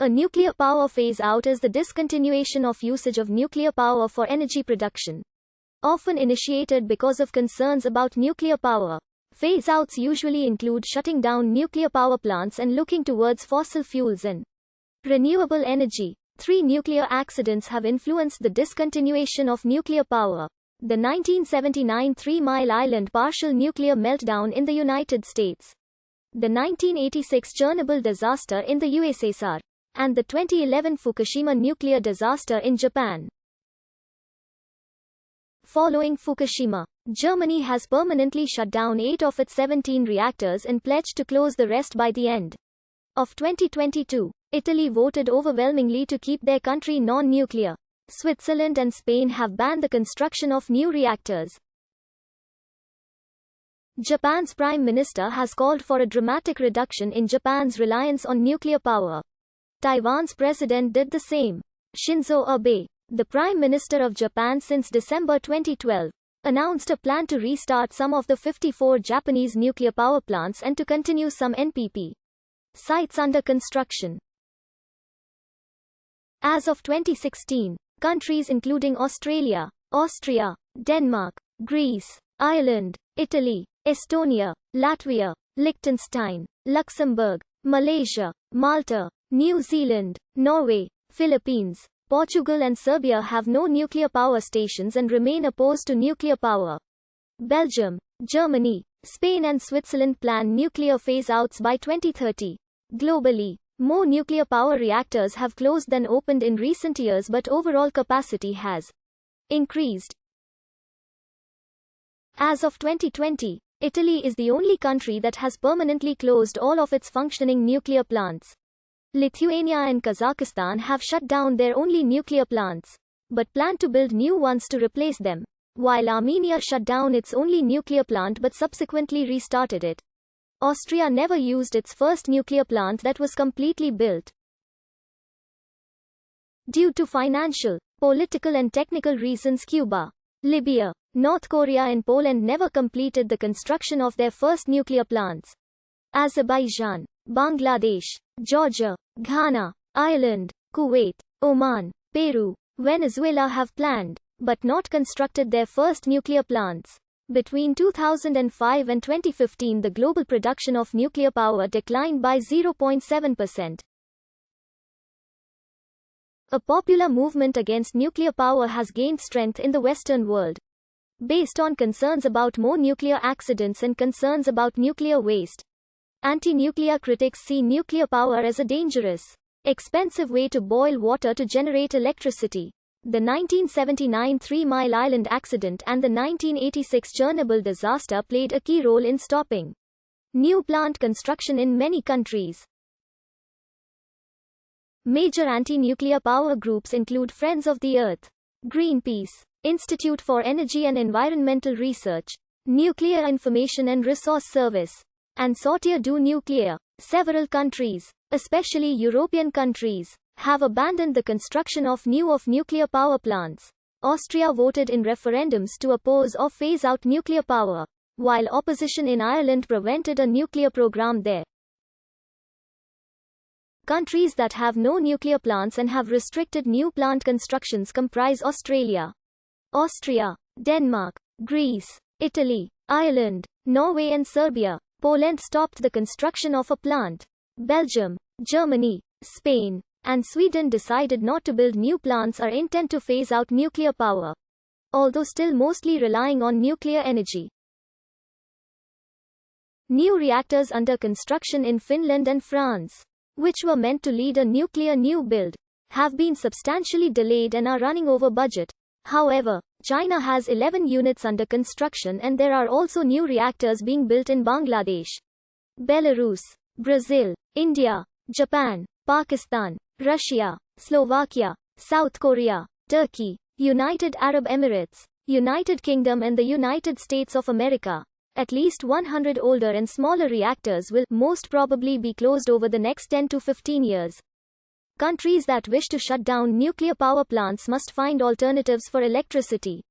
A nuclear power phase-out is the discontinuation of usage of nuclear power for energy production. Often initiated because of concerns about nuclear power. Phase-outs usually include shutting down nuclear power plants and looking towards fossil fuels and renewable energy. 3 nuclear accidents have influenced the discontinuation of nuclear power. The 1979 Three Mile Island partial nuclear meltdown in the United States. The 1986 Chernobyl disaster in the USSR. And the 2011 Fukushima nuclear disaster in Japan. Following Fukushima, Germany has permanently shut down 8 of its 17 reactors and pledged to close the rest by the end of 2022. Italy voted overwhelmingly to keep their country non-nuclear. Switzerland and Spain have banned the construction of new reactors. Japan's Prime Minister has called for a dramatic reduction in Japan's reliance on nuclear power. Taiwan's president did the same. Shinzo Abe, the Prime Minister of Japan since December 2012, announced a plan to restart some of the 54 Japanese nuclear power plants and to continue some NPP sites under construction. As of 2016, countries including Australia, Austria, Denmark, Greece, Ireland, Italy, Estonia, Latvia, Liechtenstein, Luxembourg, Malaysia, Malta, New Zealand, Norway, Philippines, Portugal and Serbia have no nuclear power stations and remain opposed to nuclear power. Belgium, Germany, Spain and Switzerland plan nuclear phase-outs by 2030. Globally, more nuclear power reactors have closed than opened in recent years, but overall capacity has increased. As of 2020, Italy is the only country that has permanently closed all of its functioning nuclear plants. Lithuania and Kazakhstan have shut down their only nuclear plants, but plan to build new ones to replace them, while Armenia shut down its only nuclear plant but subsequently restarted it. Austria never used its first nuclear plant that was completely built. Due to financial, political and technical reasons, Cuba, Libya, North Korea and Poland never completed the construction of their first nuclear plants. Azerbaijan, Bangladesh, Georgia, Ghana, Ireland, Kuwait, Oman, Peru, Venezuela have planned, but not constructed their first nuclear plants. Between 2005 and 2015, the global production of nuclear power declined by 0.7%. A popular movement against nuclear power has gained strength in the Western world. Based on concerns about more nuclear accidents and concerns about nuclear waste, anti-nuclear critics see nuclear power as a dangerous, expensive way to boil water to generate electricity. The 1979 Three Mile Island accident and the 1986 Chernobyl disaster played a key role in stopping new plant construction in many countries. Major anti-nuclear power groups include Friends of the Earth, Greenpeace, Institute for Energy and Environmental Research, Nuclear Information and Resource Service, and Sortir du Nuclear. Several countries, especially European countries, have abandoned the construction of nuclear power plants. Austria voted in referendums to oppose or phase out nuclear power, while opposition in Ireland prevented a nuclear program there. Countries that have no nuclear plants and have restricted new plant constructions comprise Australia, Austria, Denmark, Greece, Italy, Ireland, Norway and Serbia. Poland stopped the construction of a plant. Belgium, Germany, Spain, and Sweden decided not to build new plants or intend to phase out nuclear power, although still mostly relying on nuclear energy. New reactors under construction in Finland and France, which were meant to lead a nuclear new build, have been substantially delayed and are running over budget. However, China has 11 units under construction and there are also new reactors being built in Bangladesh, Belarus, Brazil, India, Japan, Pakistan, Russia, Slovakia, South Korea, Turkey, United Arab Emirates, United Kingdom and the United States of America. At least 100 older and smaller reactors will most probably be closed over the next 10 to 15 years. Countries that wish to shut down nuclear power plants must find alternatives for electricity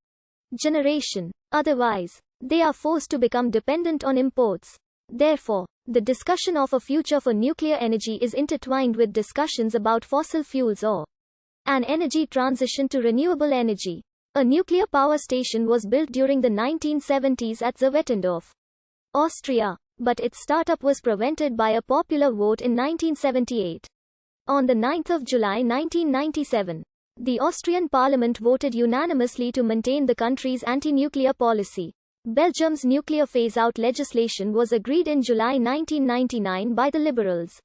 generation. Otherwise, they are forced to become dependent on imports. Therefore, The discussion of a future for nuclear energy is intertwined with discussions about fossil fuels or an energy transition to renewable energy. A nuclear power station was built during the 1970s at Zevetendorf, Austria, but its startup was prevented by a popular vote in 1978. On the 9th of July 1997, the Austrian parliament voted unanimously to maintain the country's anti-nuclear policy. Belgium's nuclear phase-out legislation was agreed in July 1999 by the Liberals.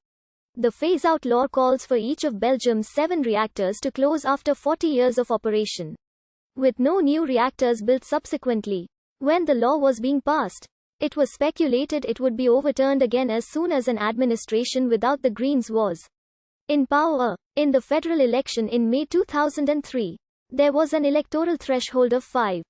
The phase-out law calls for each of Belgium's 7 reactors to close after 40 years of operation, with no new reactors built subsequently. When the law was being passed, it was speculated it would be overturned again as soon as an administration without the Greens was in power. In the federal election in May 2003, there was an electoral threshold of 5